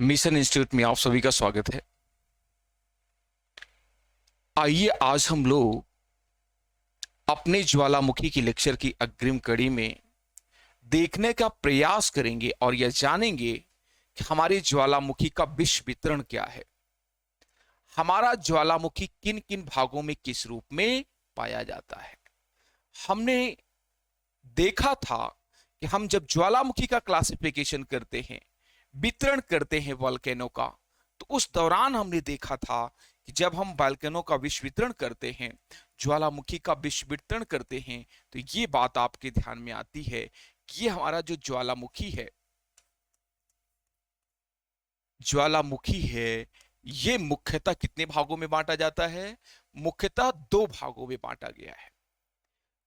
Mission institute में आप सभी का स्वागत है। आइए आज हम लोग अपने ज्वालामुखी की लेक्चर की अग्रिम कड़ी में देखने का प्रयास करेंगे और यह जानेंगे कि हमारे ज्वालामुखी का विश्व वितरण क्या है। हमारा ज्वालामुखी किन किन भागों में किस रूप में पाया जाता है। हमने देखा था कि हम जब ज्वालामुखी का क्लासिफिकेशन करते हैं, वितरण करते हैं वॉल्केनो का, तो उस दौरान हमने देखा था कि जब हम वॉल्केनो का विश्व वितरण करते हैं, ज्वालामुखी का विश्व वितरण करते हैं, तो ये बात आपके ध्यान में आती है कि ये हमारा जो ज्वालामुखी है ये मुख्यतः कितने भागों में बांटा जाता है? मुख्यतः दो भागों में बांटा गया है।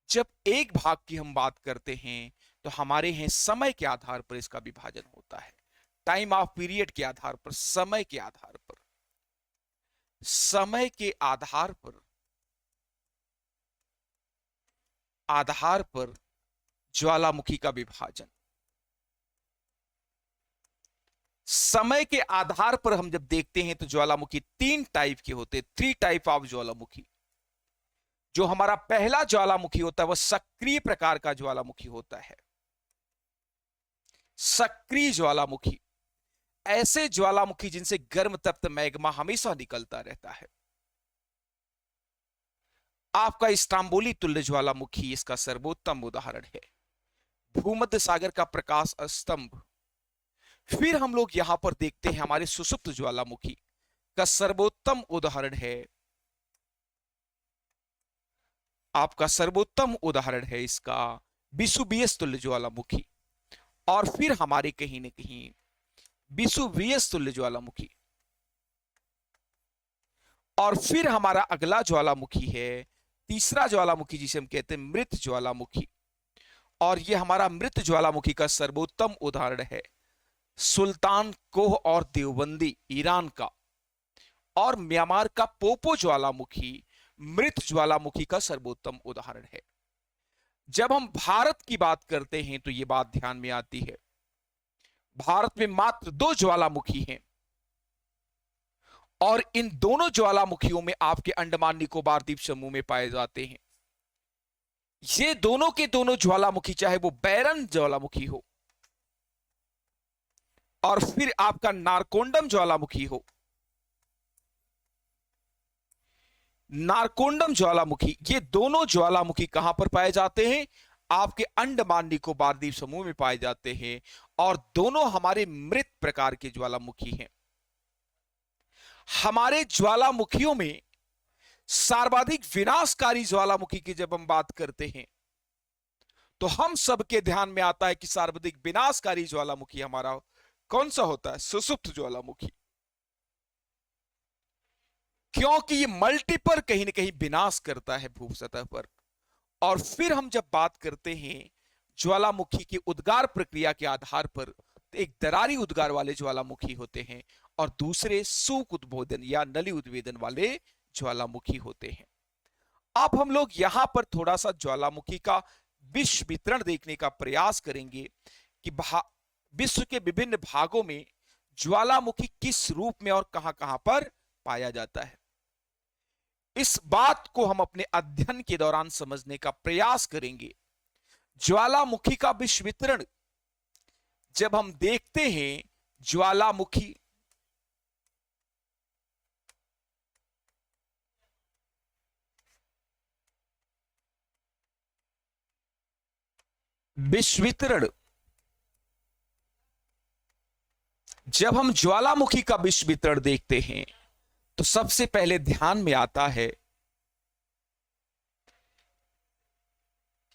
जब एक भाग की हम बात करते हैं तो हमारे हैं समय के आधार पर इसका विभाजन होता है, टाइम ऑफ पीरियड के आधार पर, समय के आधार पर ज्वालामुखी का विभाजन। समय के आधार पर हम जब देखते हैं तो ज्वालामुखी तीन टाइप के होते हैं, 3 टाइप ऑफ ज्वालामुखी। जो हमारा पहला ज्वालामुखी होता है वह सक्रिय प्रकार का ज्वालामुखी होता है। सक्रिय ज्वालामुखी ऐसे ज्वालामुखी जिनसे गर्म तप्त मैग्मा हमेशा निकलता रहता है। आपका इस्तांबुली तुल्य ज्वालामुखी इसका सर्वोत्तम उदाहरण है, भूमध्य सागर का प्रकाश स्तंभ। फिर हम लोग यहां पर देखते हैं हमारे सुषुप्त ज्वालामुखी का सर्वोत्तम उदाहरण है, आपका सर्वोत्तम उदाहरण है इसका विसुवियस तुल्य ज्वालामुखी। और फिर हमारे कहीं ना कहीं विसुवियस तुल्य ज्वालामुखी। और फिर हमारा अगला ज्वालामुखी है तीसरा ज्वालामुखी जिसे हम कहते हैं मृत ज्वालामुखी। और यह हमारा मृत ज्वालामुखी का सर्वोत्तम उदाहरण है सुल्तान कोह और देवबंदी ईरान का, और म्यांमार का पोपो ज्वालामुखी मृत ज्वालामुखी का सर्वोत्तम उदाहरण है। जब हम भारत की बात करते हैं तो यह बात ध्यान में आती है, भारत में मात्र 2 ज्वालामुखी हैं और इन दोनों ज्वालामुखियों में आपके अंडमान निकोबार द्वीप समूह में पाए जाते हैं। ये दोनों के दोनों ज्वालामुखी, चाहे वो बैरन ज्वालामुखी हो और फिर आपका नारकोंडम ज्वालामुखी हो, नारकोंडम ज्वालामुखी, ये दोनों ज्वालामुखी कहां पर पाए जाते हैं? आपके अंडमान निकोबार द्वीप समूह में पाए जाते हैं और दोनों हमारे मृत प्रकार के ज्वालामुखी हैं। हमारे ज्वालामुखियों में सर्वाधिक विनाशकारी ज्वालामुखी की जब हम बात करते हैं तो हम सबके ध्यान में आता है कि सर्वाधिक विनाशकारी ज्वालामुखी हमारा कौन सा होता है? सुषुप्त ज्वालामुखी। क्योंकि ये मल्टीपल कहीं ना कहीं विनाश करता है भू सतह पर। और फिर हम जब बात करते हैं ज्वालामुखी की उद्गार प्रक्रिया के आधार पर, तो एक दरारी उद्गार वाले ज्वालामुखी होते हैं और दूसरे सूख उद्बोधन या नली उद्वेदन वाले ज्वालामुखी होते हैं। अब हम लोग यहां पर थोड़ा सा ज्वालामुखी का विश्व वितरण देखने का प्रयास करेंगे कि विश्व के विभिन्न भागों में ज्वालामुखी किस रूप में और कहां कहां पर पाया जाता है। इस बात को हम अपने अध्ययन के दौरान समझने का प्रयास करेंगे। ज्वालामुखी का विश्व वितरण जब हम देखते हैं, ज्वालामुखी विश्व वितरण, जब हम ज्वालामुखी का विश्व वितरण देखते हैं तो सबसे पहले ध्यान में आता है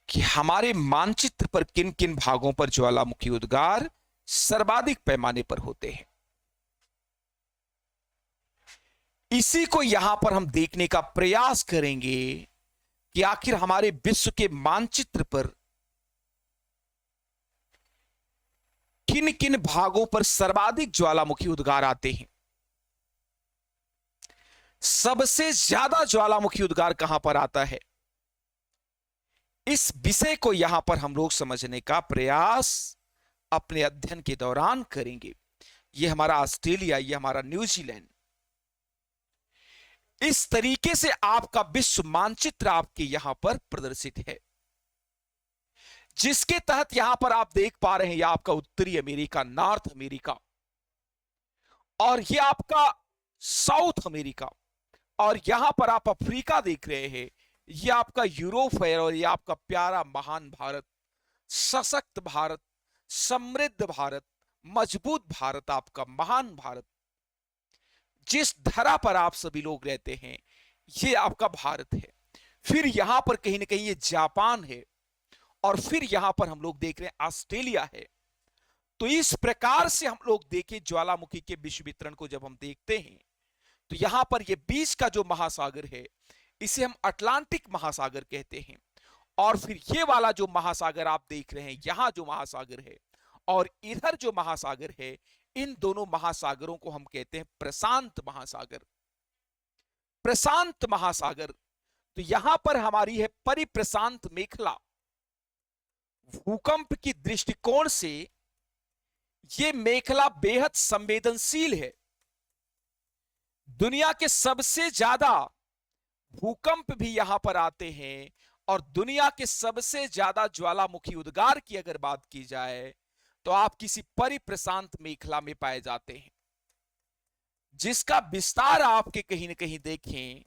कि हमारे मानचित्र पर किन किन भागों पर ज्वालामुखी उद्गार सर्वाधिक पैमाने पर होते हैं। इसी को यहां पर हम देखने का प्रयास करेंगे कि आखिर हमारे विश्व के मानचित्र पर किन किन भागों पर सर्वाधिक ज्वालामुखी उद्गार आते हैं। सबसे ज्यादा ज्वालामुखी उद्गार कहां पर आता है, इस विषय को यहां पर हम लोग समझने का प्रयास अपने अध्ययन के दौरान करेंगे। ये हमारा ऑस्ट्रेलिया, ये हमारा न्यूजीलैंड। इस तरीके से आपका विश्व मानचित्र आपके यहां पर प्रदर्शित है, जिसके तहत यहां पर आप देख पा रहे हैं ये आपका उत्तरी अमेरिका, नॉर्थ अमेरिका, और ये आपका साउथ अमेरिका, और यहां पर आप अफ्रीका देख रहे हैं। ये आपका यूरोप है, और ये आपका प्यारा महान भारत, सशक्त भारत, समृद्ध भारत, मजबूत भारत, आपका महान भारत, जिस धरा पर आप सभी लोग रहते हैं, ये आपका भारत है। फिर यहां पर कहीं ना कहीं ये जापान है, और फिर यहां पर हम लोग देख रहे हैं ऑस्ट्रेलिया है। तो इस प्रकार से हम लोग देखें ज्वालामुखी के विश्व वितरण को जब हम देखते हैं, तो यहां पर ये बीच का जो महासागर है, इसे हम अटलांटिक महासागर कहते हैं। और फिर ये वाला जो महासागर आप देख रहे हैं, यहां जो महासागर है और इधर जो महासागर है, इन दोनों महासागरों को हम कहते हैं प्रशांत महासागर। प्रशांत महासागर, तो यहां पर हमारी है परिप्रशांत मेखला। भूकंप की दृष्टिकोण से यह मेखला बेहद संवेदनशील है। दुनिया के सबसे ज्यादा भूकंप भी यहां पर आते हैं, और दुनिया के सबसे ज्यादा ज्वालामुखी उद्गार की अगर बात की जाए, तो आप किसी परिप्रशांत मेखला में पाए जाते हैं, जिसका विस्तार आपके कहीं ना कहीं देखें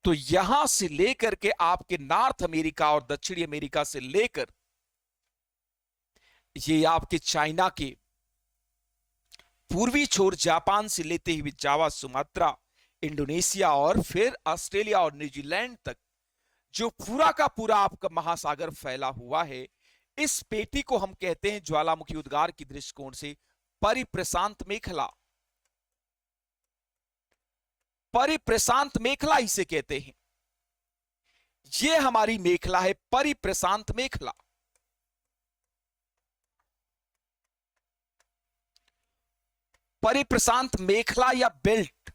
तो यहां से लेकर के आपके नॉर्थ अमेरिका और दक्षिणी अमेरिका से लेकर ये आपके चाइना के पूर्वी छोर जापान से लेते हुए जावा, सुमात्रा, इंडोनेशिया और फिर ऑस्ट्रेलिया और न्यूजीलैंड तक जो पूरा का पूरा आपका महासागर फैला हुआ है, इस पेटी को हम कहते हैं ज्वालामुखी उद्गार की दृष्टिकोण से परिप्रशांत मेखला। परिप्रशांत मेखला इसे कहते हैं। यह हमारी मेखला है परिप्रशांत मेखला। परिप्रशांत मेखला या बेल्ट।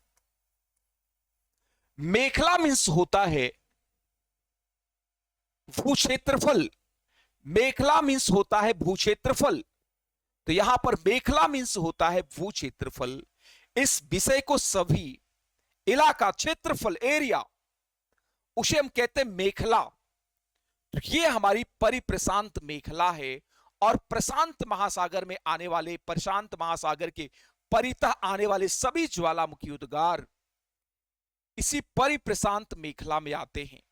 मेखला मीन्स होता है भूक्षेत्रफल। मेखला मीन्स होता है भूक्षेत्रफल। तो यहां पर मेखला मीन्स होता है भूक्षेत्रफल। इस विषय को सभी इलाका, क्षेत्रफल, एरिया, उसे हम कहते हैं मेखला। तो ये हमारी परिप्रशांत मेखला है, और प्रशांत महासागर में आने वाले, प्रशांत महासागर के परितः आने वाले सभी ज्वालामुखी उद्गार इसी परिप्रशांत मेखला में आते हैं।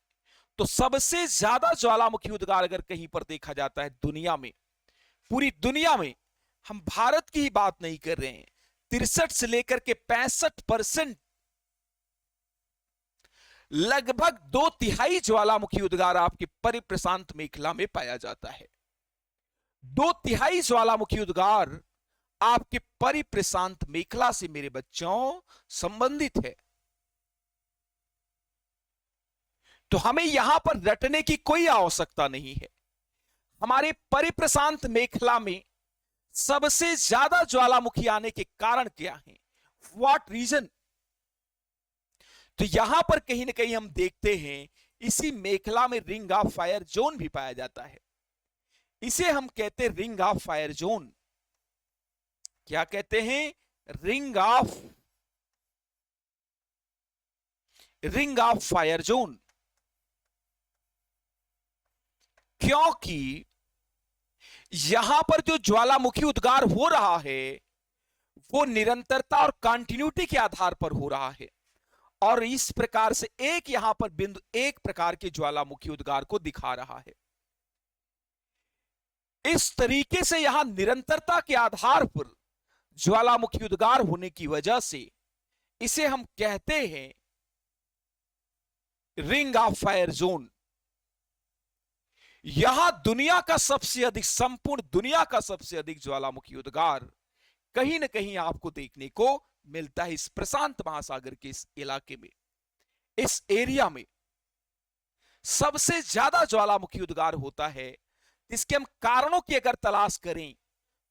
तो सबसे ज्यादा ज्वालामुखी उद्गार अगर कहीं पर देखा जाता है दुनिया में, पूरी दुनिया में, हम भारत की ही बात नहीं कर रहे हैं, 63 से लेकर के 65% लगभग 2/3 ज्वालामुखी उद्गार आपके परिप्रशांत मेखला में पाया जाता है। 2/3 ज्वालामुखी उद्गार आपके परिप्रशांत मेखला से मेरे बच्चों संबंधित है। तो हमें यहां पर रटने की कोई आवश्यकता नहीं है। हमारे परिप्रशांत मेखला में सबसे ज्यादा ज्वालामुखी आने के कारण क्या है, व्हाट रीजन। तो यहां पर कहीं ना कहीं हम देखते हैं इसी मेखला में रिंग ऑफ फायर जोन भी पाया जाता है। इसे हम कहते हैं रिंग ऑफ फायर जोन। क्या कहते हैं? Ring of fire zone. क्योंकि यहां पर जो ज्वालामुखी उद्गार हो रहा है वो निरंतरता और कंटिन्यूटी के आधार पर हो रहा है, और इस प्रकार से एक यहां पर बिंदु एक प्रकार के ज्वालामुखी उद्गार को दिखा रहा है। इस तरीके से यहां निरंतरता के आधार पर ज्वालामुखी उद्गार होने की वजह से इसे हम कहते हैं रिंग ऑफ फायर जोन। यहां दुनिया का सबसे अधिक, संपूर्ण दुनिया का सबसे अधिक ज्वालामुखी उद्गार कहीं ना कहीं आपको देखने को मिलता है इस प्रशांत महासागर के इस इलाके में, इस एरिया में सबसे ज्यादा ज्वालामुखी उद्गार होता है। इसके हम कारणों की अगर तलाश करें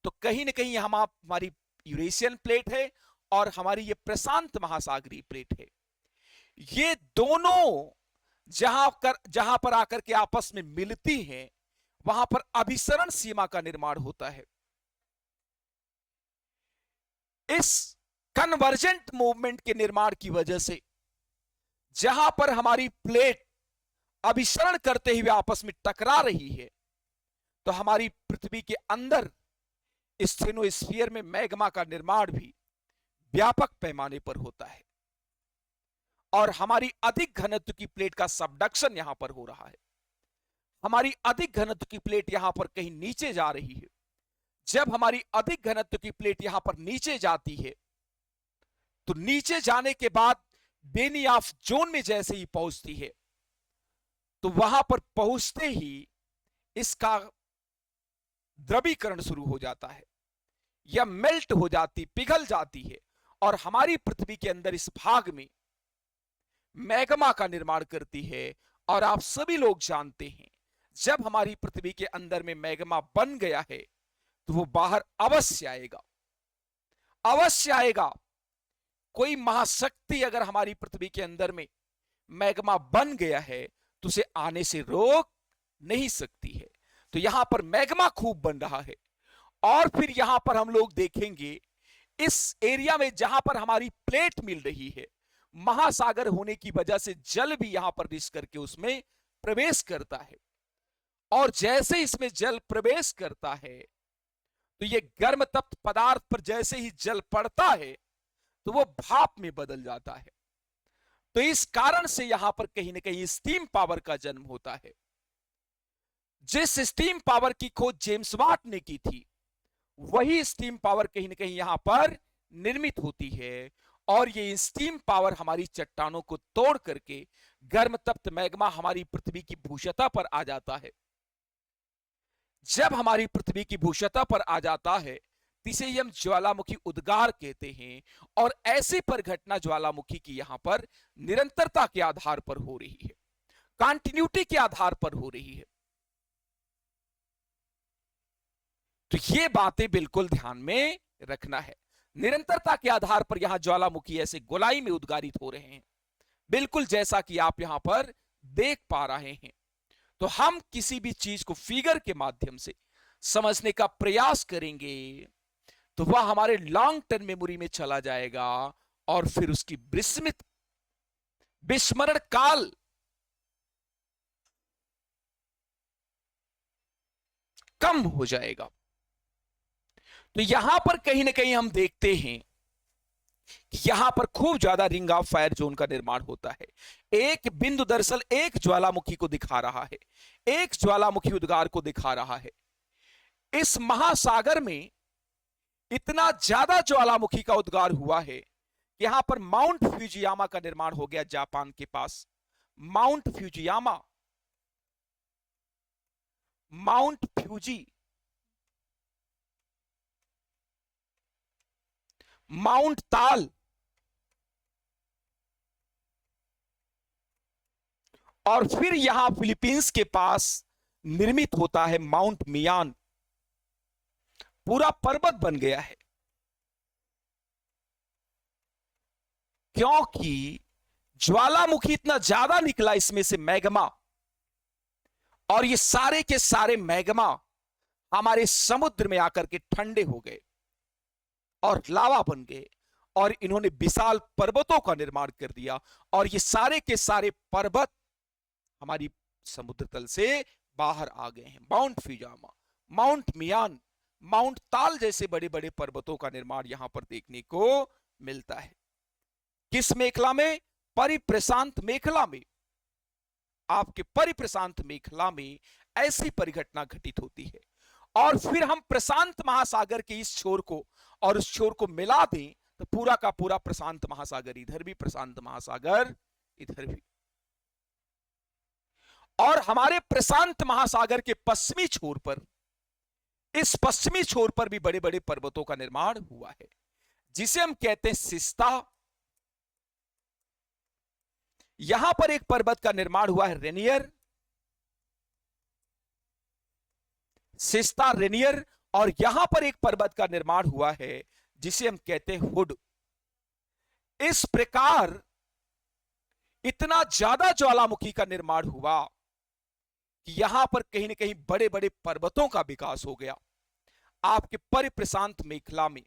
तो कहीं ना कहीं हमारी यूरेशियन प्लेट है और हमारी ये प्रशांत महासागरीय प्लेट है। ये दोनों जहां पर आकर के आपस में मिलती हैं, वहां पर अभिसरण सीमा का निर्माण होता है। इस कन्वर्जेंट मूवमेंट के निर्माण की वजह से जहां पर हमारी प्लेट अभिसरण करते हुए आपस में टकरा रही है, तो हमारी पृथ्वी के अंदर स्टेनोस्फीयर में मैग्मा का निर्माण भी व्यापक पैमाने पर होता है और हमारी अधिक घनत्व की प्लेट का सबडक्शन यहां पर हो रहा है। हमारी अधिक घनत्व की प्लेट यहां पर कहीं नीचे जा रही है। जब हमारी अधिक घनत्व की प्लेट यहां पर नीचे जाती है, तो नीचे जाने के बाद बेनियाफ जोन में जैसे ही पहुंचती है, तो वहां पर पहुंचते ही इसका द्रवीकरण शुरू हो जाता है या मेल्ट हो जाती, पिघल जाती है और हमारी पृथ्वी के अंदर इस भाग में मैग्मा का निर्माण करती है। और आप सभी लोग जानते हैं, जब हमारी पृथ्वी के अंदर में मैग्मा बन गया है, तो वो बाहर अवश्य आएगा, अवश्य आएगा। कोई महाशक्ति अगर हमारी पृथ्वी के अंदर में मैग्मा बन गया है, तो उसे आने से रोक नहीं सकती है। तो यहां पर मैग्मा खूब बन रहा है और फिर यहां पर हम लोग देखेंगे इस एरिया में जहां पर हमारी प्लेट मिल रही है, महासागर होने की वजह से जल भी यहां पर रिस करके उसमें प्रवेश करता है और जैसे इसमें जल प्रवेश करता है, तो ये गर्म तप्त पदार्थ पर जैसे ही जल पड़ता है, तो वो भाप में बदल जाता है। तो इस कारण से यहां पर कहीं ना कहीं स्टीम पावर का जन्म होता है। जिस स्टीम पावर की खोज जेम्स वाट ने की थी, वही स्टीम पावर कहीं ना कहीं यहां पर निर्मित होती है और ये स्टीम पावर हमारी चट्टानों को तोड़ करके गर्म तप्त मैग्मा हमारी पृथ्वी की भूसतह पर आ जाता है। जब हमारी पृथ्वी की भूसतह पर आ जाता है, इसे हम ज्वालामुखी उद्गार कहते हैं और ऐसी पर घटना ज्वालामुखी की यहां पर निरंतरता के आधार पर हो रही है, कंटिन्यूटी के आधार पर हो रही है। तो ये बातें बिल्कुल ध्यान में रखना है। निरंतरता के आधार पर यहां ज्वालामुखी ऐसे गोलाई में उद्गारित हो रहे हैं, बिल्कुल जैसा कि आप यहां पर देख पा रहे हैं। तो हम किसी भी चीज को फिगर के माध्यम से समझने का प्रयास करेंगे, तो वह हमारे लॉन्ग टर्म मेमोरी में चला जाएगा और फिर उसकी विस्मृत विस्मरण काल कम हो जाएगा। तो यहां पर कहीं ना कहीं हम देखते हैं कि यहां पर खूब ज्यादा रिंग ऑफ फायर जोन का निर्माण होता है। एक बिंदु दरअसल एक ज्वालामुखी को दिखा रहा है, एक ज्वालामुखी उद्गार को दिखा रहा है। इस महासागर में इतना ज्यादा ज्वालामुखी का उद्गार हुआ है कि यहां पर माउंट फ्यूजियामा का निर्माण हो गया जापान के पास। Mount Fujiyama, Mount Fuji, Mount Taal और फिर यहां फिलीपींस के पास निर्मित होता है माउंट मियान। पूरा पर्वत बन गया है क्योंकि ज्वालामुखी इतना ज्यादा निकला इसमें से मैग्मा, और ये सारे के सारे मैग्मा हमारे समुद्र में आकर के ठंडे हो गए और लावा बन गए और इन्होंने विशाल पर्वतों का निर्माण कर दिया। और ये सारे के सारे पर्वत हमारी समुद्र तल से बाहर आ गए हैं। माउंट फ्यूजियामा, माउंट मियान, माउंट ताल जैसे बड़े बड़े पर्वतों का निर्माण यहां पर देखने को मिलता है। किस मेखला में? परिप्रशांत मेखला में। आपके परिप्रशांत मेखला में ऐसी परिघटना घटित होती है और फिर हम प्रशांत महासागर के इस छोर को और उस छोर को मिला दें, तो पूरा का पूरा प्रशांत महासागर इधर भी, प्रशांत महासागर इधर भी। और हमारे प्रशांत महासागर के पश्चिमी छोर पर, इस पश्चिमी छोर पर भी बड़े बड़े पर्वतों का निर्माण हुआ है, जिसे हम कहते हैं सिस्ता। यहां पर एक पर्वत का निर्माण हुआ है रेनियर, सिस्ता, रेनियर, और यहां पर एक पर्वत का निर्माण हुआ है जिसे हम कहते हैं हुड। इस प्रकार इतना ज्यादा ज्वालामुखी का निर्माण हुआ कि यहां पर कहीं ना कहीं बड़े बड़े पर्वतों का विकास हो गया। आपके परिप्रशांत मेखला में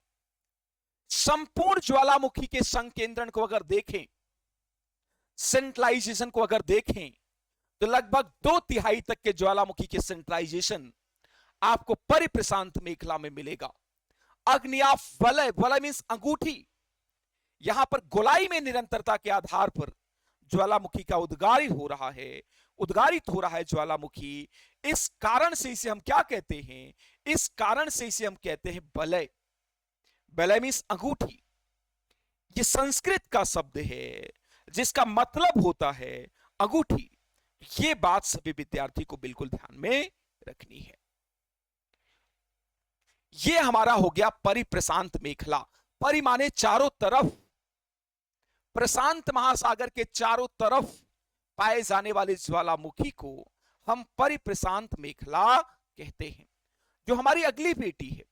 संपूर्ण ज्वालामुखी के संकेंद्रण को अगर देखें, सेंट्रलाइजेशन को अगर देखें, तो लगभग 2/3 तक के ज्वालामुखी के सेंट्रलाइजेशन आपको परिप्रशांत मेखला में मिलेगा। अग्नियाफ वलय, वलय मींस अंगूठी, यहां पर गोलाई में निरंतरता के आधार पर ज्वालामुखी का उद्गारित हो रहा है, उद्गारित हो रहा है ज्वालामुखी। इस कारण से इसे हम क्या कहते हैं, इस कारण से इसे हम कहते हैं वलय। वलय मींस अंगूठी। ये संस्कृत का शब्द है जिसका मतलब होता है अंगूठी। ये बात सभी विद्यार्थी को बिल्कुल ध्यान में रखनी है। ये हमारा हो गया परिप्रशांत मेखला। परि माने चारों तरफ, प्रशांत महासागर के चारों तरफ पाए जाने वाले ज्वालामुखी को हम परिप्रशांत मेखला कहते हैं। जो हमारी अगली पेटी है,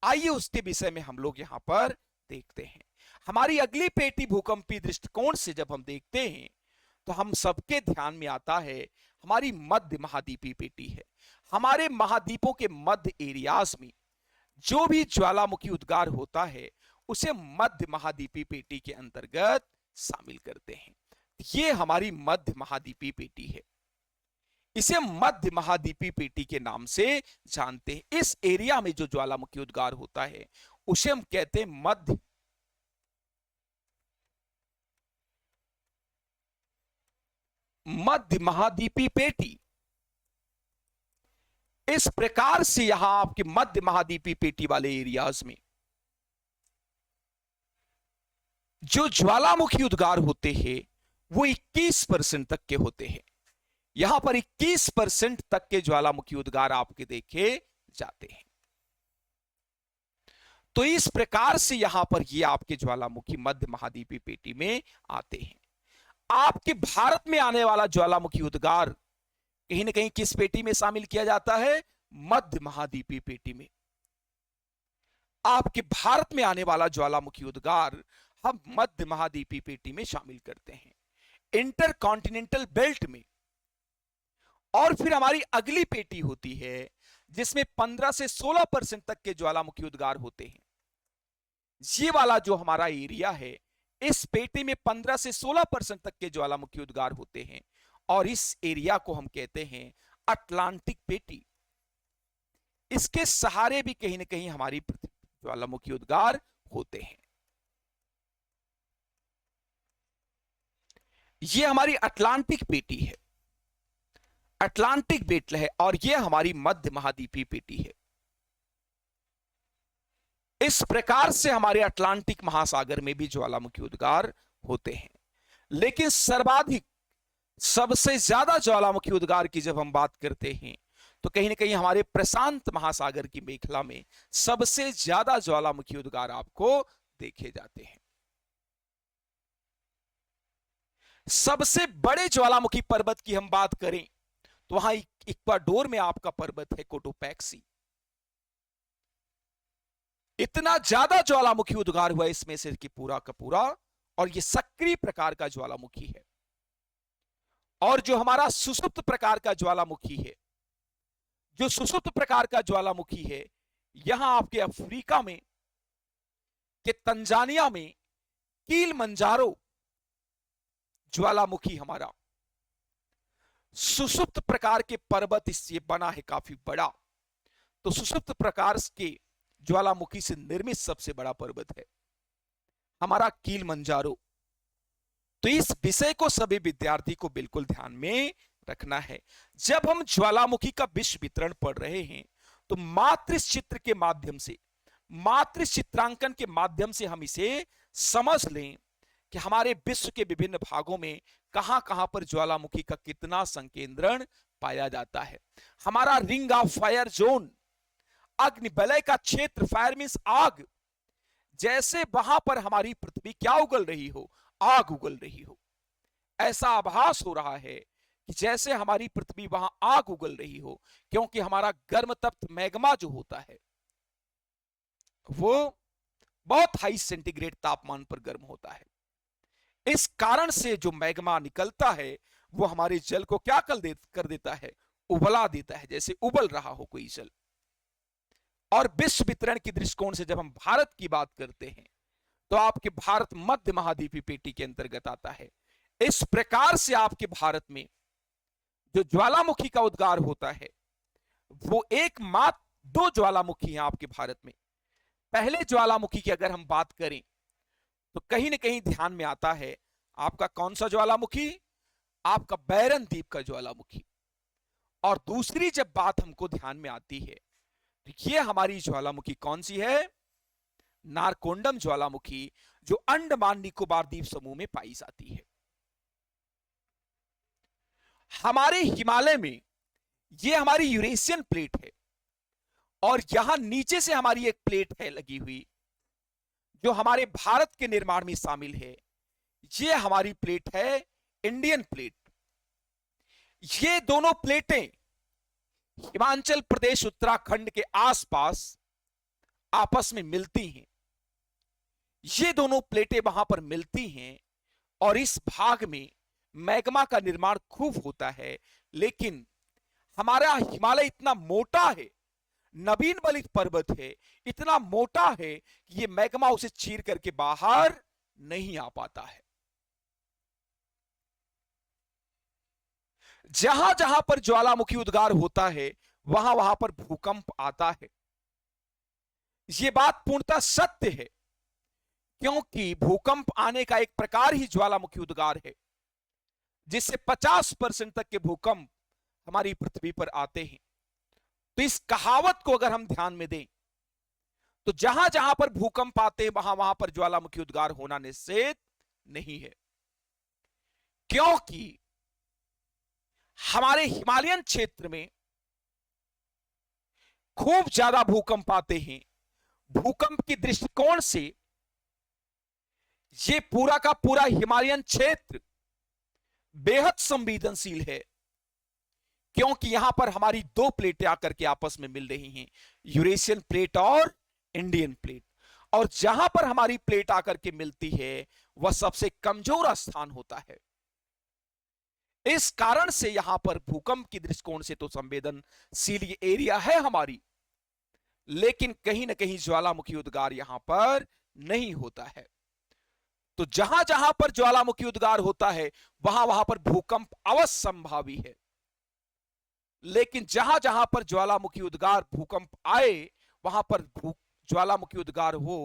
आइए उसके विषय में हम लोग यहां पर देखते हैं। हमारी अगली पेटी भूकंपीय दृष्टिकोण से जब हम देखते हैं तो हम सबके ध्यान में आता है हमारी मध्य महाद्वीपीय पेटी है। हमारे महाद्वीपों के मध्य एरियाज में जो भी ज्वालामुखी उद्गार होता है उसे मध्य महाद्वीपीय पेटी के अंतर्गत शामिल करते हैं। ये हमारी मध्य महाद्वीपीय पेटी है, इसे मध्य महाद्वीपीय पेटी के नाम से जानते हैं। इस एरिया में जो ज्वालामुखी उद्गार होता है उसे हम कहते हैं मध्य महाद्वीपीय पेटी। इस प्रकार से यहां आपके मध्य महाद्वीपीय पेटी वाले एरियाज में जो ज्वालामुखी उद्गार होते हैं वो 21% तक के होते हैं। यहां पर 21% तक के ज्वालामुखी उद्गार आपके देखे जाते हैं। तो इस प्रकार से यहां पर ये आपके ज्वालामुखी मध्य महाद्वीपीय पेटी में आते हैं। आपके भारत में आने वाला ज्वालामुखी उद्गार कहीं ना कहीं किस पेटी में शामिल किया जाता है, मध्य महाद्वीपीय पेटी में। आपके भारत में आने वाला ज्वालामुखी उद्गार हम मध्य महाद्वीपीय पेटी में शामिल करते हैं, इंटरकॉन्टिनेंटल बेल्ट में। और फिर हमारी अगली पेटी होती है जिसमें 15 से 16% तक के ज्वालामुखी उद्गार होते हैं। ये वाला जो हमारा एरिया है, इस पेटी में 15 से 16% तक के ज्वालामुखी उद्गार होते हैं और इस एरिया को हम कहते हैं अटलांटिक पेटी। इसके सहारे भी कहीं ना कहीं हमारी ज्वालामुखी उद्गार होते हैं। ये हमारी अटलांटिक पेटी है, अटलांटिक बेल्ट है, और यह हमारी मध्य महाद्वीपीय पेटी है। इस प्रकार से हमारे अटलांटिक महासागर में भी ज्वालामुखी उद्गार होते हैं। लेकिन सर्वाधिक, सबसे ज्यादा ज्वालामुखी उद्गार की जब हम बात करते हैं तो कहीं ना कहीं हमारे प्रशांत महासागर की मेखला में सबसे ज्यादा ज्वालामुखी उद्गार आपको देखे जाते हैं। सबसे बड़े ज्वालामुखी पर्वत की हम बात करें तो वहां इक्वाडोर में आपका पर्वत है कोटोपैक्सी। इतना ज्यादा ज्वालामुखी उद्गार हुआ इसमें से कि पूरा का पूरा, और यह सक्रिय प्रकार का ज्वालामुखी है। और जो हमारा सुषुप्त प्रकार का ज्वालामुखी है, जो सुषुप्त प्रकार का ज्वालामुखी है, यहां आपके अफ्रीका में के तंजानिया में किलिमंजारो ज्वालामुखी हमारा सुषुप्त प्रकार के पर्वत इससे बना है, काफी बड़ा। तो सुषुप्त प्रकार के ज्वालामुखी से निर्मित सबसे बड़ा पर्वत है हमारा किलिमंजारो। तो इस विषय को सभी विद्यार्थी को बिल्कुल ध्यान में रखना है। जब हम ज्वालामुखी का विश्व वितरण पढ़ रहे हैं तो मातृचित्र के माध्यम से, मातृचित्रांकन के माध्यम से हम इसे समझ लें कि हमारे विश्व के विभिन्न भागों में कहां कहां पर ज्वालामुखी का कितना संकेंद्रण पाया जाता है। हमारा रिंग ऑफ फायर जोन, अग्नि वलय का क्षेत्र, फायर मींस आग, जैसे वहां पर हमारी पृथ्वी क्या उगल रही हो, आग उगल रही हो। ऐसा आभास हो रहा है कि जैसे हमारी पृथ्वी वहां आग उगल रही हो, क्योंकि हमारा गर्म तप्त मैग्मा जो होता है वो बहुत हाई सेंटीग्रेड तापमान पर गर्म होता है। इस कारण से जो मैग्मा निकलता है वो हमारे जल को क्या कर देता है, उबला देता है, जैसे उबल रहा हो कोई जल। और विश्व वितरण के दृष्टिकोण से जब हम भारत की बात करते हैं तो आपके भारत मध्य महाद्वीपीय पेटी के अंतर्गत आता है। इस प्रकार से आपके भारत में जो ज्वालामुखी का उद्गार होता है वो एकमात्र दो ज्वालामुखी हैं आपके भारत में। पहले ज्वालामुखी की अगर हम बात करें तो कहीं ना कहीं ध्यान में आता है आपका कौन सा ज्वालामुखी, आपका बैरन द्वीप का ज्वालामुखी। और दूसरी जब बात हमको ध्यान में आती है तो ये हमारी ज्वालामुखी कौन सी है, नारकोंडम ज्वालामुखी, जो अंडमान निकोबार द्वीप समूह में पाई जाती है। हमारे हिमालय में ये हमारी यूरेशियन प्लेट है और यहां नीचे से हमारी एक प्लेट है लगी हुई जो हमारे भारत के निर्माण में शामिल है। ये हमारी प्लेट है इंडियन प्लेट। ये दोनों प्लेटें हिमाचल प्रदेश उत्तराखंड के आसपास आपस में मिलती हैं। ये दोनों प्लेटें वहां पर मिलती हैं और इस भाग में मैग्मा का निर्माण खूब होता है। लेकिन हमारा हिमालय इतना मोटा है, नवीन बलित पर्वत है, इतना मोटा है कि ये मैग्मा उसे चीर करके बाहर नहीं आ पाता है। जहां जहां पर ज्वालामुखी उद्गार होता है वहां वहां पर भूकंप आता है। यह बात पूर्णतः सत्य है क्योंकि भूकंप आने का एक प्रकार ही ज्वालामुखी उद्गार है जिससे 50% तक के भूकंप हमारी पृथ्वी पर आते हैं। तो इस कहावत को अगर हम ध्यान में दें तो जहां जहां पर भूकंप आते हैं वहां वहां पर ज्वालामुखी उद्गार होना निश्चित नहीं है, क्योंकि हमारे हिमालयन क्षेत्र में खूब ज्यादा भूकंप आते हैं। भूकंप के दृष्टिकोण से यह पूरा का पूरा हिमालयन क्षेत्र बेहद संवेदनशील है क्योंकि यहां पर हमारी दो प्लेटें आकर के आपस में मिल रही हैं, यूरेशियन प्लेट और इंडियन प्लेट। और जहां पर हमारी प्लेट आकर के मिलती है वह सबसे कमजोर स्थान होता है। इस कारण से यहां पर भूकंप की दृष्टिकोण से तो संवेदनशील एरिया है हमारी, लेकिन कहीं ना कहीं ज्वालामुखी उद्गार यहां पर नहीं होता है। तो जहां जहां पर ज्वालामुखी उद्गार होता है वहां वहां पर भूकंप अवश्य संभावी है, लेकिन जहां जहां पर ज्वालामुखी उद्गार भूकंप आए वहां पर ज्वालामुखी उद्गार हो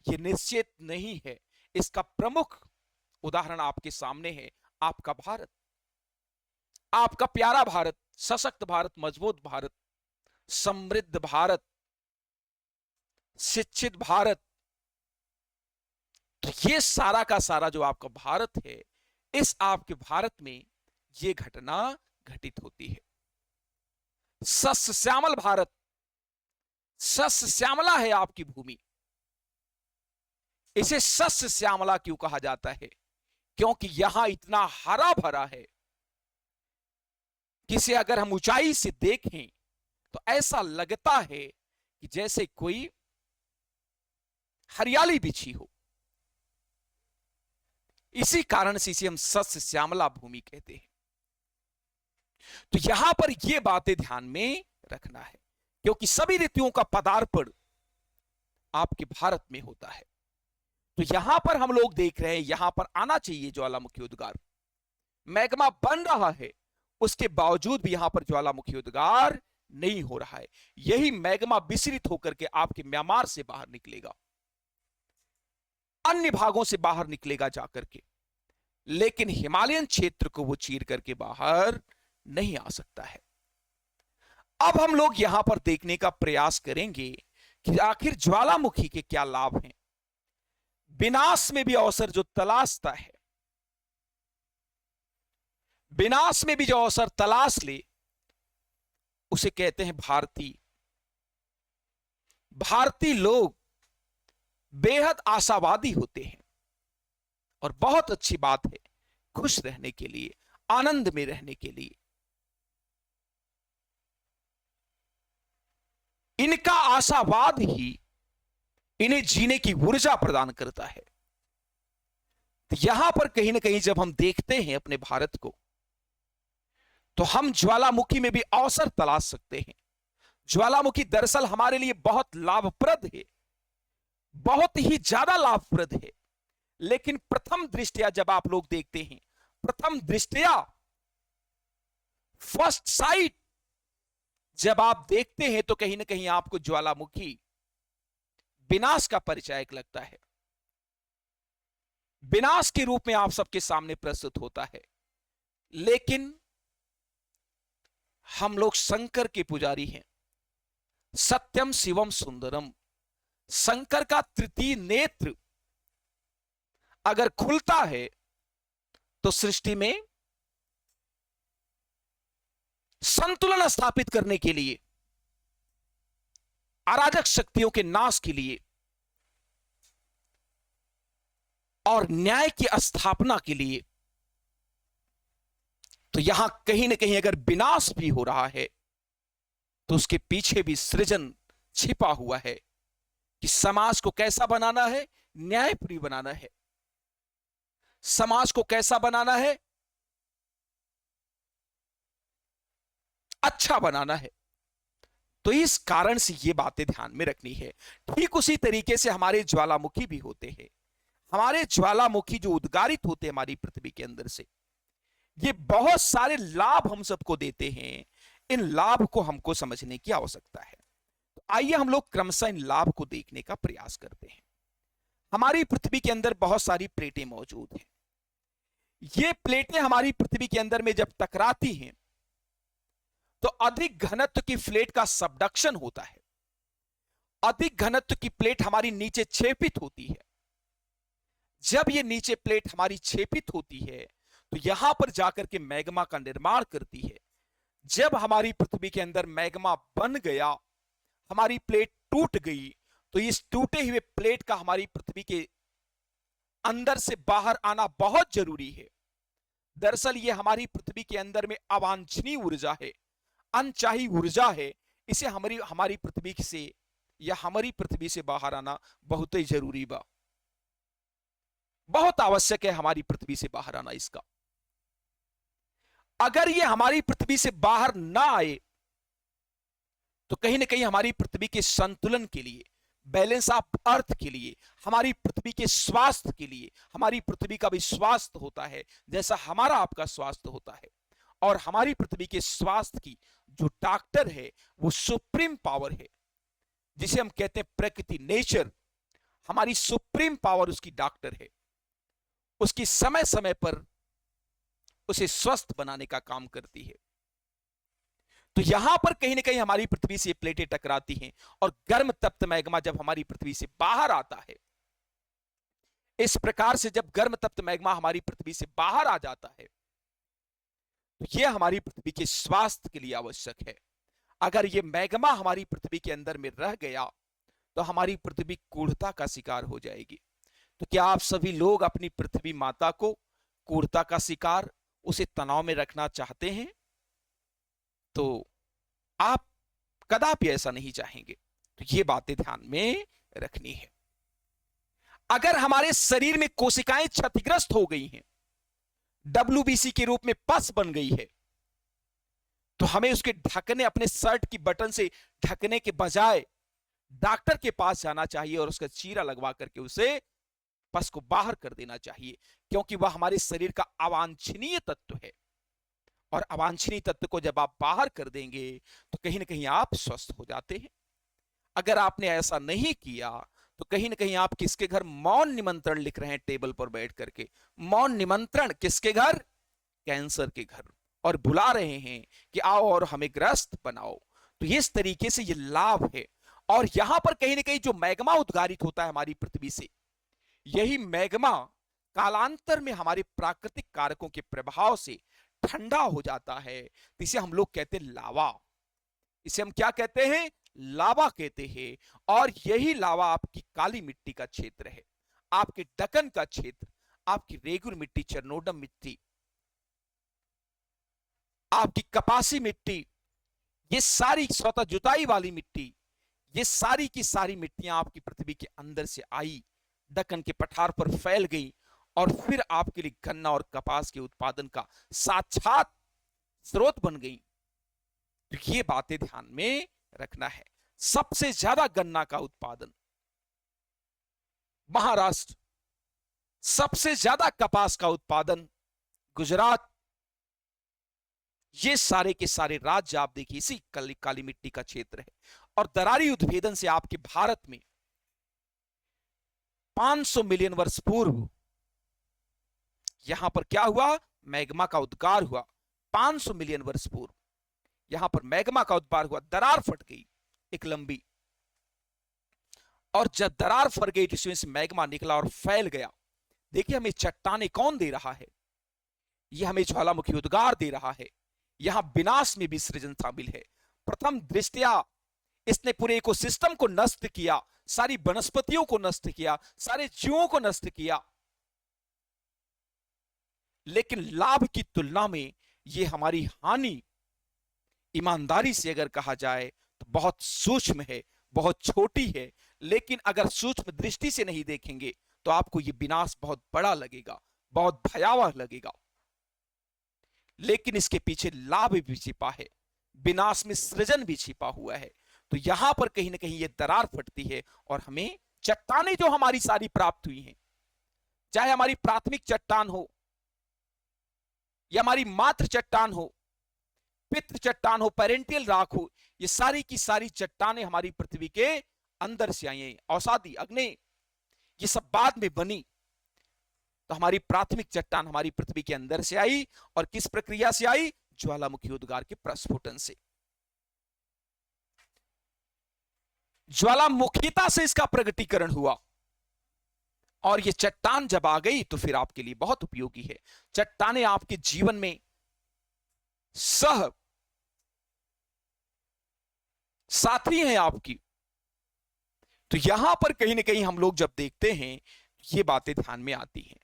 यह निश्चित नहीं है। इसका प्रमुख उदाहरण आपके सामने है आपका भारत, आपका प्यारा भारत, सशक्त भारत, मजबूत भारत, समृद्ध भारत, शिक्षित भारत। तो ये सारा का सारा जो आपका भारत है, इस आपके भारत में ये घटना घटित होती है। सस्य श्यामल भारत, सस्य श्यामला है आपकी भूमि। इसे सस्य श्यामला क्यों कहा जाता है? क्योंकि यहां इतना हरा भरा है कि इसे अगर हम ऊंचाई से देखें तो ऐसा लगता है कि जैसे कोई हरियाली बिछी हो। इसी कारण से इसे हम सस्य श्यामला भूमि कहते हैं। तो यहां पर यह बातें ध्यान में रखना है क्योंकि सभी ऋतुओं का पदार्पण आपके भारत में होता है। तो यहां पर हम लोग देख रहे हैं यहां पर आना चाहिए ज्वालामुखी उद्गार, मैग्मा बन रहा है, उसके बावजूद भी यहां पर ज्वालामुखी उद्गार नहीं हो रहा है। यही मैग्मा विसरित होकर के आपके म्यांमार से बाहर निकलेगा, अन्य भागों से बाहर निकलेगा जाकर के, लेकिन हिमालयन क्षेत्र को वो चीर करके बाहर नहीं आ सकता है। अब हम लोग यहां पर देखने का प्रयास करेंगे कि आखिर ज्वालामुखी के क्या लाभ हैं। विनाश में भी अवसर जो तलाशता है, विनाश में भी जो अवसर तलाश ले उसे कहते हैं भारतीय। भारतीय लोग बेहद आशावादी होते हैं और बहुत अच्छी बात है खुश रहने के लिए, आनंद में रहने के लिए। इनका आशावाद ही इन्हें जीने की ऊर्जा प्रदान करता है। तो यहां पर कहीं ना कहीं जब हम देखते हैं अपने भारत को तो हम ज्वालामुखी में भी अवसर तलाश सकते हैं। ज्वालामुखी दरअसल हमारे लिए बहुत लाभप्रद है, बहुत ही ज्यादा लाभप्रद है। लेकिन प्रथम दृष्टया जब आप लोग देखते हैं, प्रथम दृष्टया फर्स्ट साइट जब आप देखते हैं, तो कहीं ना कहीं आपको ज्वालामुखी विनाश का परिचायक लगता है, विनाश के रूप में आप सबके सामने प्रस्तुत होता है। लेकिन हम लोग शंकर के पुजारी हैं, सत्यम शिवम सुंदरम। शंकर का तृतीय नेत्र अगर खुलता है तो सृष्टि में संतुलन स्थापित करने के लिए, अराजक शक्तियों के नाश के लिए और न्याय की स्थापना के लिए। तो यहां कहीं ना कहीं अगर विनाश भी हो रहा है तो उसके पीछे भी सृजन छिपा हुआ है कि समाज को कैसा बनाना है, न्यायप्रिय बनाना है। समाज को कैसा बनाना है, अच्छा बनाना है। तो इस कारण से ये बातें ध्यान में रखनी है। ठीक उसी तरीके से हमारे ज्वालामुखी भी होते हैं। हमारे ज्वालामुखी जो उद्गारित होते हैं हमारी पृथ्वी के अंदर से, ये बहुत सारे लाभ हम सबको देते हैं। इन लाभ को हमको समझने की आवश्यकता है। तो आइए हम लोग क्रमशः इन लाभ को देखने का प्रयास करते हैं। हमारी पृथ्वी के अंदर बहुत सारी प्लेटें मौजूद हैं। ये प्लेटें हमारी पृथ्वी के अंदर में जब टकराती हैं तो अधिक घनत्व की प्लेट का सबडक्शन होता है। अधिक घनत्व की प्लेट हमारी नीचे छेपित होती है। जब ये नीचे प्लेट हमारी छेपित होती है तो यहां पर जाकर के मैग्मा का निर्माण करती है। जब हमारी पृथ्वी के अंदर मैग्मा बन गया, हमारी प्लेट टूट गई, तो इस टूटे हुए प्लेट का हमारी पृथ्वी के अंदर से बाहर आना बहुत जरूरी है। दरअसल ये हमारी पृथ्वी के अंदर में अवांछनीय ऊर्जा है, अनचाही ऊर्जा है। इसे हमारी पृथ्वी से या हमारी पृथ्वी से बाहर आना बहुत ही जरूरी बा, बहुत आवश्यक है हमारी पृथ्वी से बाहर आना इसका। अगर ये हमारी पृथ्वी से बाहर ना आए तो कहीं ना कहीं हमारी पृथ्वी के संतुलन के लिए, बैलेंस ऑफ अर्थ के लिए, हमारी पृथ्वी के स्वास्थ्य के लिए, हमारी पृथ्वी का भी स्वास्थ्य होता है जैसा हमारा आपका स्वास्थ्य होता है। और हमारी पृथ्वी के स्वास्थ्य की जो डॉक्टर है वो सुप्रीम पावर है, जिसे हम कहते हैं प्रकृति, नेचर। हमारी सुप्रीम पावर उसकी डॉक्टर है, उसकी समय समय पर उसे स्वस्थ बनाने का काम करती है। तो यहां पर कहीं ना कहीं हमारी पृथ्वी से प्लेटें टकराती हैं और गर्म तप्त मैग्मा जब हमारी पृथ्वी से बाहर आता है, इस प्रकार से जब गर्म तप्त मैग्मा हमारी पृथ्वी से बाहर आ जाता है तो यह हमारी पृथ्वी के स्वास्थ्य के लिए आवश्यक है। अगर यह मैग्मा हमारी पृथ्वी के अंदर में रह गया तो हमारी पृथ्वी कूढ़ता का शिकार हो जाएगी। तो क्या आप सभी लोग अपनी पृथ्वी माता को कूढ़ता का शिकार, उसे तनाव में रखना चाहते हैं? तो आप कदापि ऐसा नहीं चाहेंगे। तो ये बातें ध्यान में रखनी है। अगर हमारे शरीर में कोशिकाएं क्षतिग्रस्त हो गई हैं, WBC के रूप में पस बन गई है, तो हमें उसके ढकने, अपने शर्ट की बटन से ढकने के बजाय डॉक्टर के पास जाना चाहिए और उसका चीरा लगवा करके उसे पस को बाहर कर देना चाहिए, क्योंकि वह हमारे शरीर का अवांछनीय तत्व है। और अवांछनीय तत्व को जब आप बाहर कर देंगे तो कहीं ना कहीं आप स्वस्थ हो जाते हैं। अगर आपने ऐसा नहीं किया तो कहीं ना कहीं आप किसके घर मौन निमंत्रण लिख रहे हैं टेबल पर बैठ करके? मौन निमंत्रण किसके घर? कैंसर के घर, और बुला रहे हैं कि आओ और हमें ग्रस्त बनाओ। तो इस तरीके से ये लाभ है। और यहां पर कहीं ना कहीं जो मैग्मा उद्गारित होता है हमारी पृथ्वी से, यही मैग्मा कालांतर में हमारे प्राकृतिक कारकों के प्रभाव से ठंडा हो जाता है। तो इसे हम लोग कहते हैं लावा। इसे हम क्या कहते हैं? लावा कहते हैं। और यही लावा आपकी काली मिट्टी का क्षेत्र है, आपके दक्कन का क्षेत्र, आपकी रेगुर मिट्टी, चरनोडम मिट्टी, आपकी कपासी मिट्टी, ये सारी स्वतः जुताई वाली मिट्टी, ये सारी की सारी मिट्टियां आपकी पृथ्वी के अंदर से आई, दक्कन के पठार पर फैल गई और फिर आपके लिए गन्ना और कपास के उत्पादन का साक्षात स्रोत बन गई। तो ये बातें ध्यान में रखना है। सबसे ज्यादा गन्ना का उत्पादन महाराष्ट्र, सबसे ज्यादा कपास का उत्पादन गुजरात, ये सारे के सारे राज्य आप देखिए इसी काली मिट्टी का क्षेत्र है। और दरारी उद्भेदन से आपके भारत में 500 मिलियन वर्ष पूर्व यहां पर क्या हुआ, मैग्मा का उद्गार हुआ। 500 मिलियन वर्ष पूर्व यहां पर मैग्मा का उद्गार हुआ, दरार फट गई एक लंबी, और जब दरार फट गई तो इसमें से मैग्मा निकला और फैल गया। देखिए हमें चट्टाने कौन दे रहा है, यह हमें ज्वालामुखी उद्गार दे रहा है। यहां विनाश में भी सृजन शामिल है। प्रथम दृष्टया इसने पूरे इकोसिस्टम को नष्ट किया, सारी वनस्पतियों को नष्ट किया, सारे जीवों को नष्ट किया, लेकिन लाभ की तुलना में यह हमारी हानि ईमानदारी से अगर कहा जाए तो बहुत सूक्ष्म है, बहुत छोटी है। लेकिन अगर सूक्ष्म दृष्टि से नहीं देखेंगे तो आपको यह विनाश बहुत बड़ा लगेगा, बहुत भयावह लगेगा। लेकिन इसके पीछे लाभ भी छिपा है, विनाश में सृजन भी छिपा हुआ है। तो यहां पर कहीं ना कहीं यह दरार फटती है और हमें चट्टानें जो हमारी सारी प्राप्त हुई हैं, चाहे हमारी प्राथमिक चट्टान हो या हमारी मातृ चट्टान हो, पितृ चट्टान हो, पेरेंटियल रॉक हो, ये सारी की सारी चट्टानें हमारी पृथ्वी के अंदर से आई हैं। औषधि, अग्नि, ये सब बाद में बनी। तो हमारी प्राथमिक चट्टान हमारी पृथ्वी के अंदर से आई, और किस प्रक्रिया से आई, ज्वालामुखी उद्गार के प्रस्फुटन से। ज्वालामुखीता से इसका प्रगटीकरण हुआ, और ये चट्टान जब आ गई तो फिर आपके लिए बहुत उपयोगी है। चट्टानें आपके जीवन में सह साथी हैं आपकी। तो यहां पर कहीं ना कहीं हम लोग जब देखते हैं ये बातें ध्यान में आती हैं।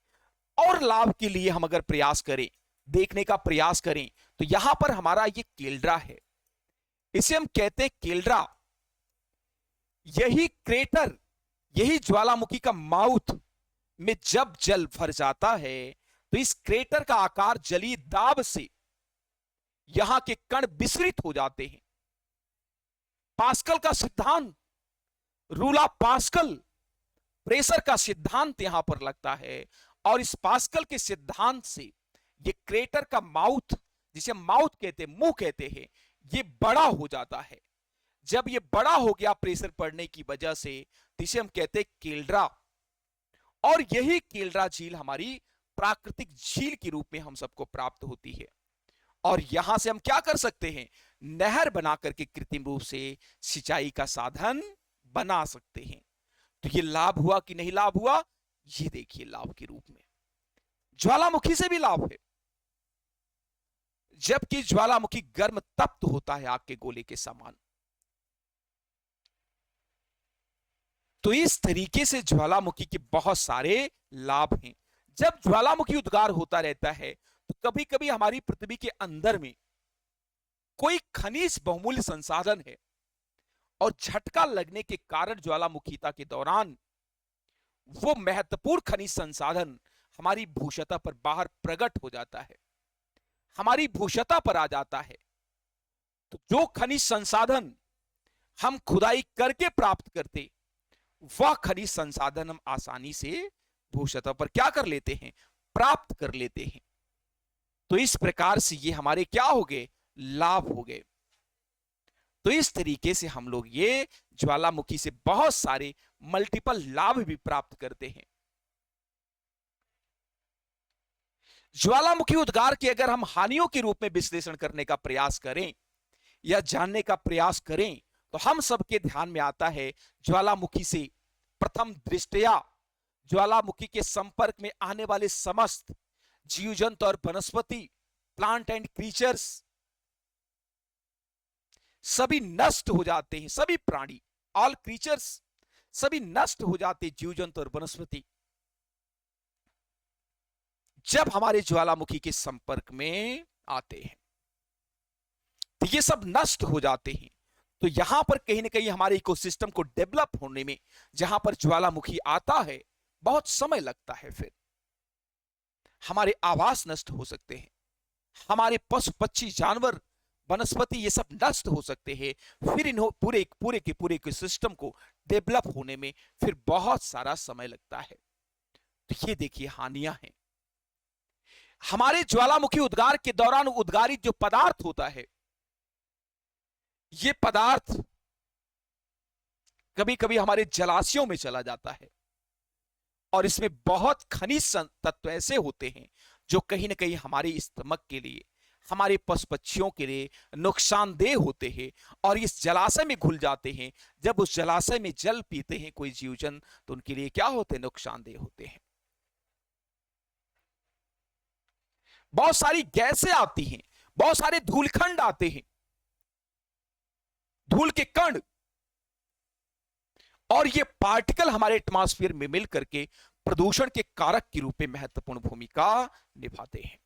और लाभ के लिए हम अगर प्रयास करें, देखने का प्रयास करें, तो यहां पर हमारा ये केल्ड्रा है, इसे हम कहते हैं केल्ड्रा। यही क्रेटर, यही ज्वालामुखी का माउथ में जब जल भर जाता है तो इस क्रेटर का आकार जलीय दाब से यहां के कण विसरित हो जाते हैं। पास्कल का सिद्धांत, रूला पास्कल प्रेशर का सिद्धांत यहां पर लगता है, और इस पास्कल के सिद्धांत से ये क्रेटर का माउथ, जिसे माउथ कहते हैं, मुंह कहते हैं, ये बड़ा हो जाता है। जब ये बड़ा हो गया प्रेशर पड़ने की वजह से, तो इसे हम कहते हैं केल्ड्रा। और यही केल्ड्रा झील हमारी प्राकृतिक झील के रूप में हम सबको प्राप्त होती है। और यहां से हम क्या कर सकते हैं, नहर बना करके कृत्रिम रूप से सिंचाई का साधन बना सकते हैं। तो ये लाभ हुआ कि नहीं लाभ हुआ, ये देखिए लाभ के रूप में ज्वालामुखी से भी लाभ है। जबकि ज्वालामुखी गर्म तप्त होता है आग के गोले के समान। तो इस तरीके से ज्वालामुखी के बहुत सारे लाभ हैं। जब ज्वालामुखी उद्गार होता रहता है तो कभी कभी हमारी पृथ्वी के अंदर में कोई खनिज बहुमूल्य संसाधन है, और झटका लगने के कारण ज्वालामुखीता के दौरान वो महत्वपूर्ण खनिज संसाधन हमारी भूसतह पर बाहर प्रकट हो जाता है, हमारी भूसतह पर आ जाता है। तो जो खनिज संसाधन हम खुदाई करके प्राप्त करते, वह खनिज संसाधन हम आसानी से भूसतह पर क्या कर लेते हैं, प्राप्त कर लेते हैं। तो इस प्रकार से ये हमारे क्या हो गए, लाभ हो गए। तो इस तरीके से हम लोग ये ज्वालामुखी से बहुत सारे मल्टीपल लाभ भी प्राप्त करते हैं। ज्वालामुखी उद्गार के अगर हम हानियों के रूप में विश्लेषण करने का प्रयास करें या जानने का प्रयास करें, तो हम सबके ध्यान में आता है ज्वालामुखी से प्रथम दृष्टया ज्वालामुखी के संपर्क में आने वाले समस्त जीव जंतु और वनस्पति, प्लांट एंड क्रीचर्स सभी नष्ट हो जाते हैं। सभी प्राणी, ऑल क्रीचर्स, सभी नष्ट हो जाते, जीव जंतु और वनस्पति, जब हमारे ज्वालामुखी के संपर्क में आते हैं। तो ये सब नष्ट हो जाते हैं। तो यहां पर कहीं ना कहीं हमारे इकोसिस्टम को डेवलप होने में, जहां पर ज्वालामुखी आता है, बहुत समय लगता है। फिर हमारे आवास नष्ट हो सकते हैं, हमारे पशु पक्षी जानवर वनस्पति ये सब नष्ट हो सकते हैं। फिर इन पूरे पूरे के पूरे के सिस्टम को डेवलप होने में फिर बहुत सारा समय लगता है। तो ये देखिए हानियां हैं। हमारे ज्वालामुखी उद्गार के दौरान उद्गारित जो पदार्थ होता है, ये पदार्थ कभी कभी हमारे जलाशयों में चला जाता है और इसमें बहुत खनिज तत्व ऐसे होते हैं जो कहीं ना कहीं हमारे स्टमक के लिए, हमारे पशु पक्षियों के लिए नुकसानदेह होते हैं और इस जलाशय में घुल जाते हैं। जब उस जलाशय में जल पीते हैं कोई जीव जंतु तो उनके लिए क्या होते हैं? नुकसानदेह होते हैं। बहुत सारी गैसें आती हैं, बहुत सारे धूलखंड आते हैं, धूल के कण, और ये पार्टिकल हमारे एटमॉस्फेयर में मिल करके प्रदूषण के कारक के रूप में महत्वपूर्ण भूमिका निभाते हैं।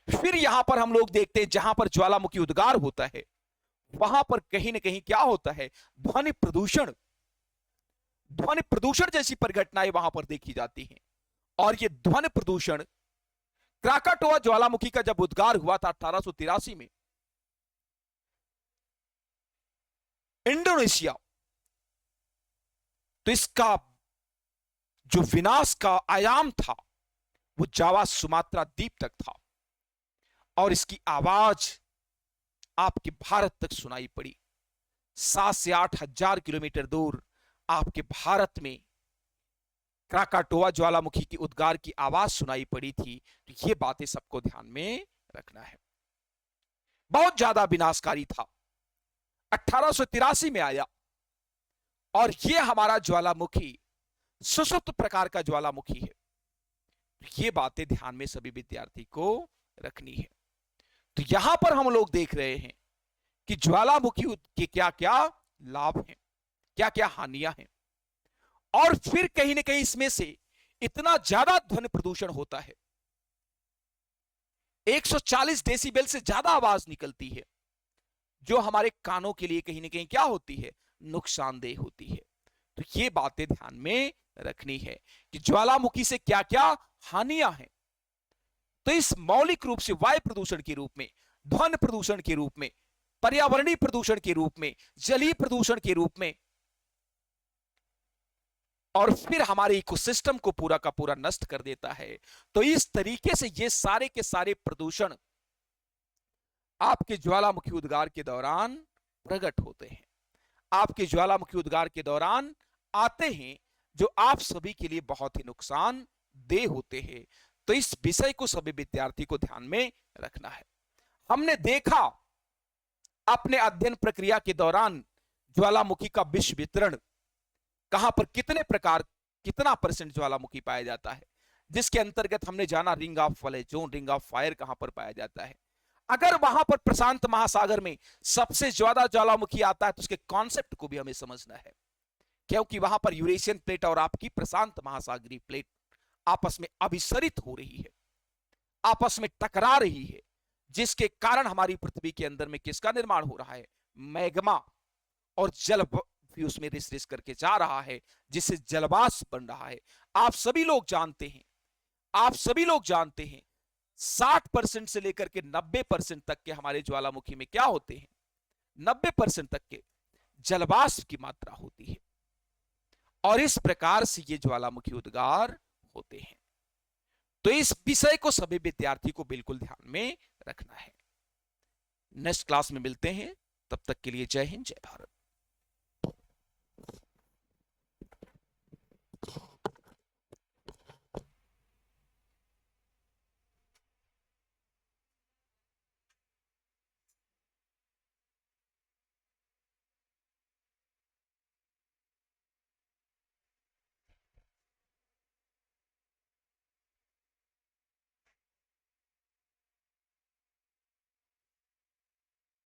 फिर यहां पर हम लोग देखते हैं जहां पर ज्वालामुखी उद्गार होता है वहां पर कहीं ना कहीं क्या होता है? ध्वनि प्रदूषण, ध्वनि प्रदूषण जैसी परिघटनाएं वहां पर देखी जाती हैं। और ये ध्वनि प्रदूषण क्राकाटोआ ज्वालामुखी का जब उद्गार हुआ था 1883 में इंडोनेशिया, तो इसका जो विनाश का आयाम था वो जावा सुमात्रा द्वीप तक था और इसकी आवाज आपके भारत तक सुनाई पड़ी। 7 से 8 हजार किलोमीटर दूर आपके भारत में क्राकाटोआ ज्वालामुखी की उद्गार की आवाज सुनाई पड़ी थी। तो ये बातें सबको ध्यान में रखना है। बहुत ज्यादा विनाशकारी था। 1883 में आया और ये हमारा ज्वालामुखी सुषुप्त प्रकार का ज्वालामुखी है। ये बातें ध्यान में सभी विद्यार्थी को रखनी है। तो यहां पर हम लोग देख रहे हैं कि ज्वालामुखी के क्या क्या लाभ हैं, क्या क्या हानियां हैं, और फिर कहीं ना कहीं इसमें से इतना ज्यादा ध्वनि प्रदूषण होता है, 140 डेसिबल से ज्यादा आवाज निकलती है जो हमारे कानों के लिए कहीं ना कहीं क्या होती है? नुकसानदेह होती है। तो ये बातें ध्यान में रखनी है कि ज्वालामुखी से क्या क्या हानियां हैं। तो इस मौलिक रूप से वायु प्रदूषण के रूप में, ध्वनि प्रदूषण के रूप में, पर्यावरणीय प्रदूषण के रूप में, जलीय प्रदूषण के रूप में, और फिर हमारे इकोसिस्टम को पूरा का पूरा नष्ट कर देता है। तो इस तरीके से ये सारे के सारे प्रदूषण आपके ज्वालामुखी उद्गार के दौरान प्रकट होते हैं, आपके ज्वालामुखी उद्गार के दौरान आते हैं, जो आप सभी के लिए बहुत ही नुकसानदेह होते हैं। तो इस विषय को सभी विद्यार्थी को ध्यान में रखना है। हमने देखा अपने अध्ययन प्रक्रिया के दौरान ज्वालामुखी का विश्व वितरण, कहां पर कितने प्रकार, कितना परसेंट ज्वालामुखी पाया जाता है, जिसके अंतर्गत हमने जाना रिंग ऑफ फ्लेजोन, रिंग ऑफ फायर कहां पर पाया जाता है। अगर वहां पर प्रशांत महासागर में सबसे ज्यादा ज्वालामुखी आता है तो उसके कॉन्सेप्ट को भी हमें समझना है, क्योंकि वहां पर यूरेशियन प्लेट और आपकी प्रशांत महासागरीय प्लेट आपस में अभिसरित हो रही है, आपस में टकरा रही है, जिसके कारण हमारी पृथ्वी के अंदर में किसका निर्माण हो रहा है? मैग्मा, और जल भी उसमें रिस रिस करके जा रहा है, जिससे जलवाष्प बन रहा है। आप सभी लोग जानते हैं, आप सभी लोग जानते हैं 60% से लेकर के 90% तक के हमारे ज्वालामुखी में क्या होते हैं? 90% तक के जलवाष्प की मात्रा होती है, और इस प्रकार से ये ज्वालामुखी उद्गार होते हैं। तो इस विषय को सभी विद्यार्थी को बिल्कुल ध्यान में रखना है। नेक्स्ट क्लास में मिलते हैं, तब तक के लिए जय हिंद, जय भारत।